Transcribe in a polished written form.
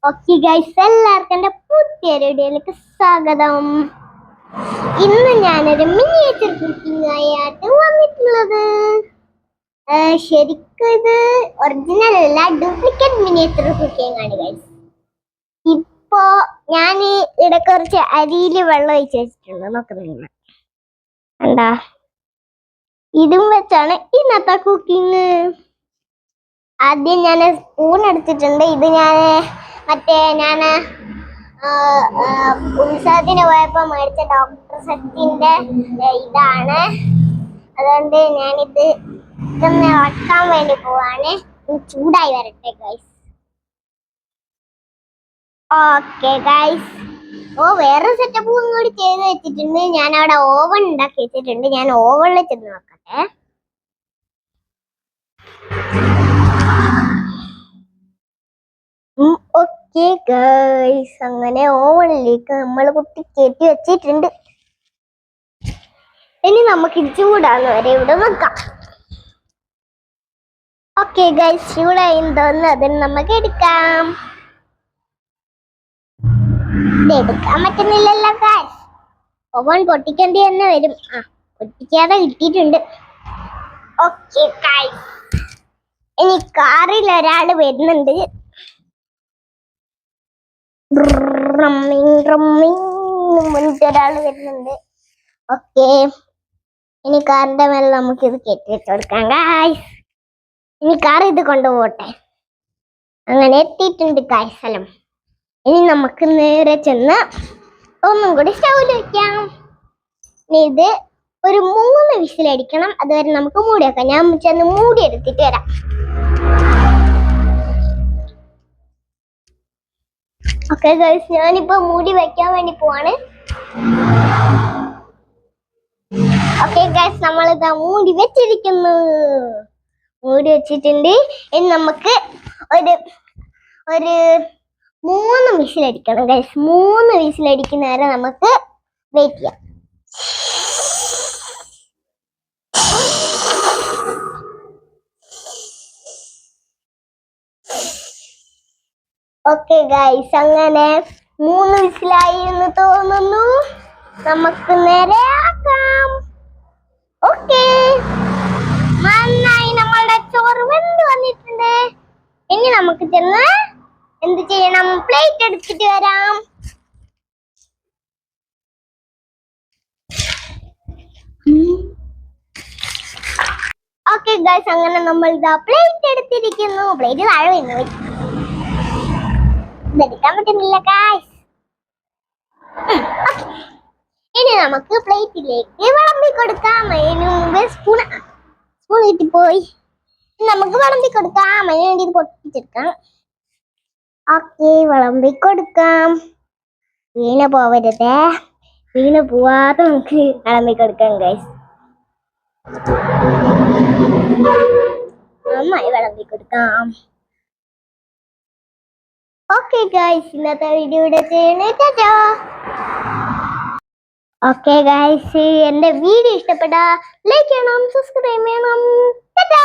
Okay guys, എല്ലാവർക്കും എൻ്റെ പുതിയൊരു വീഡിയോയിലേക്ക് സ്വാഗതം. ഇന്ന് ഞാനൊരു മിനിയേച്ചർ കുക്കിംഗ് ആയിട്ട് വന്നിട്ടുള്ളത്. ശരിക്കും ഇത് ഒറിജിനൽ അല്ല, ഡ്യൂപ്ലിക്കേറ്റ് മിനിയേച്ചർ കുക്കിംഗ് ആണ് ഗൈസ്. ഇപ്പോ ഞാൻ ഇവിടെ കുറച്ച് അരിയിൽ വെള്ളം ഒഴിച്ച് വെച്ചിട്ടുണ്ട്, നോക്കുന്നില്ല എന്താ. ഇതും വെച്ചാണ് ഇന്നത്തെ കുക്കിംഗ്. ആദ്യം ഞാൻ സ്പൂൺ എടുത്തിട്ടുണ്ട്. ഇത് ഞാൻ ഉത്സവത്തിന് പോയപ്പോ മേടിച്ച ഡോക്ടർ സെറ്റിന്റെ ഇതാണ്. അതുകൊണ്ട് ഞാനിത് ഇതൊന്ന് ഇളക്കാൻ വേണ്ടി പോവാണ്. ചൂടായി വരട്ടെ ഗൈസ്. ഓക്കെ ഗൈസ്, വേറെ സെറ്റപ്പ് കൂടി ചെയ്ത് വെച്ചിട്ടുണ്ട്. ഞാൻ അവിടെ ഓവൻ ഉണ്ടാക്കി വെച്ചിട്ടുണ്ട്. ഞാൻ ഓവനിൽ ചെന്ന് നോക്കട്ടെ. ഓക്കെ ഗൈസ്, അങ്ങനെ ഓവനിലേക്ക് നമ്മൾ കുത്തി കയറ്റി വെച്ചിട്ടുണ്ട്. ഇനി നമുക്ക് ചൂടാന്ന് വരെ ഇവിടെ വെക്കാം. ഓക്കെ ഗൈസ്, ചൂടായി തോന്നുന്നു. അതിന് നമുക്ക് എടുക്കാൻ പറ്റുന്നില്ലല്ലോ ഗൈസ്. ഓവൻ പൊട്ടിക്കേണ്ടി തന്നെ വരും. പൊട്ടിക്കാതെ കിട്ടിയിട്ടുണ്ട്. ഓക്കെ ഗൈസ്, ഇനി കാറിൽ ഒരാൾ വരുന്നുണ്ട്. ഒരാൾ വരുന്നുണ്ട്. ഓക്കെ, ഇനി കാറിന്റെ മേലെ നമുക്ക് ഇത് കെട്ടി വെച്ച് കൊടുക്കാം ഗായ്സ്. ഇനി കാർ ഇത് കൊണ്ടുപോട്ടെ. അങ്ങനെ എത്തിയിട്ടുണ്ട് ഗായ്സ് സ്ഥലം. ഇനി നമുക്ക് നേരെ ചെന്ന് ഒന്നും കൂടി സ്റ്റൗവിൽ വെക്കാം. ഇനി ഇത് ഒരു 3 വിസിലടിക്കണം. അതുവരെ നമുക്ക് മൂടി വെക്കാം. ഞാൻ ചെന്ന് മൂടി എടുത്തിട്ട് വരാം. ഓക്കെ ഗൈസ്, ഞാനിപ്പോ മൂടി വെക്കാൻ വേണ്ടി പോവാണ്. ഓക്കെ ഗൈസ്, നമ്മളിതാ മൂടി വെച്ചിരിക്കുന്നു. മൂടി വെച്ചിട്ടുണ്ട്. ഇനി നമുക്ക് ഒരു 3 വിസിലടിക്കണം ഗൈസ്. 3 വിസിലടിക്കുന്ന വരെ നമുക്ക് വെയിറ്റ് ചെയ്യാം. ഓക്കെ ഗൈസ്, അങ്ങനെ 3 വിസിലായി എന്ന് തോന്നുന്നു. നമുക്ക് നേരെ ആക്കാം. ഓക്കെ, നന്നായി നമ്മളുടെ ചോറ് വെന്ത് വന്നിട്ടുണ്ട്. ഇനി നമുക്ക് ചെന്ന് എന്ത് ചെയ്യണം? പ്ലേറ്റ് എടുത്തിട്ട് വരാം. ഓക്കെ ഗൈസ്, അങ്ങനെ നമ്മൾ ഇതാ പ്ലേറ്റ് എടുത്തിരിക്കുന്നു. പ്ലേറ്റ് താഴെ വീണു പോയി. എടുക്കാൻ പറ്റുന്നില്ല ഗൈസ്. ഇനി നമുക്ക് പ്ലേറ്റിലേക്ക് വിളമ്പി കൊടുക്കാം. അതിന് മുമ്പ് സ്പൂൺ കിട്ടിപ്പോയി. നമുക്ക് വിളമ്പി കൊടുക്കാം. അതിന് വേണ്ടി ഇത് പൊട്ടിച്ചെടുക്കാം. ഓക്കെ, വിളമ്പി കൊടുക്കാം. വീണ് പോവരുതേ. വീണ് പോവാതെ നമുക്ക് വിളമ്പി കൊടുക്കാം ഗൈസ്. നന്നായി വിളമ്പി കൊടുക്കാം. ഓക്കെ ഗൈസ്, ഇന്നത്തെ വീഡിയോ ഇവിടെ ചെയ്യണേ. ടാറ്റാ. ഓക്കെ ഗൈസ്, എന്റെ വീഡിയോ ഇഷ്ടപ്പെട്ട ലൈക്ക് ചെയ്യണം, സബ്സ്ക്രൈബ് ചെയ്യണം. ടാറ്റാ.